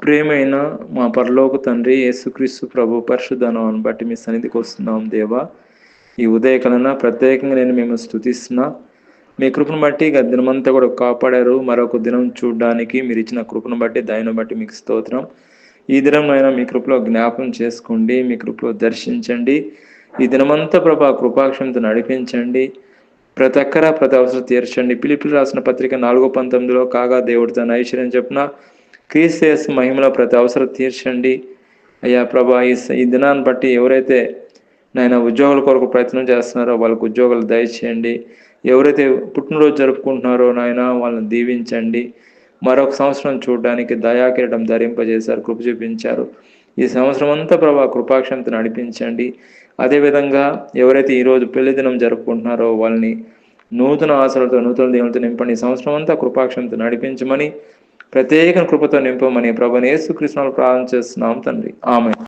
ప్రేమైన మా పరలోక తండ్రి యేసుక్రీస్తు ప్రభు పరిశుద్ధ నామమును బట్టి మీ సన్నిధికి వస్తున్నాం దేవా. ఈ ఉదయకాలన ప్రత్యేకంగా నేను మేము స్తుతిస్తున్నా. మీ కృపను బట్టి గత దినమంతా కూడా కాపాడారు. మరొక దినం చూడడానికి మీరు ఇచ్చిన కృపను బట్టి దయను బట్టి మీకు స్తోత్రం. ఈ దినం అయినా మీ కృపలో జ్ఞాపకం చేసుకోండి, మీ కృపలో దర్శించండి. ఈ దినమంతా ప్రభా కృపాక్షంతో నడిపించండి. ప్రతి ఒక్కర ప్రతి అవసరం తీర్చండి. పిలిపిలి రాసిన పత్రిక 4:19 కాగా దేవుడు తన ఐశ్వర్యం చెప్పున క్రీస్తు యేసు మహిమలో ప్రతి అవసరం తీర్చండి. అయ్యా ప్రభా, ఈ దినాన్ని బట్టి ఎవరైతే నాయన ఉద్యోగాల కొరకు ప్రయత్నం చేస్తున్నారో వాళ్ళకు ఉద్యోగాలు దయచేయండి. ఎవరైతే పుట్టినరోజు జరుపుకుంటున్నారో నాయన వాళ్ళని దీవించండి. మరొక సంవత్సరం చూడడానికి దయాకిరీటం ధరింపజేశారు, కృప చూపించారు. ఈ సంవత్సరం అంతా ప్రభా కృపాక్షంతో నడిపించండి. అదేవిధంగా ఎవరైతే ఈరోజు పెళ్లి దినం జరుపుకుంటున్నారో వాళ్ళని నూతన ఆశలతో నూతన దేవులతో నింపండి. ఈ సంవత్సరం అంతా కృపాక్షంతో నడిపించమని, ప్రత్యేక కృపతో నింపమని ప్రభువైన యేసుక్రీస్తునామములో ప్రార్థన చేస్తున్నాం తండ్రి. ఆమేన్.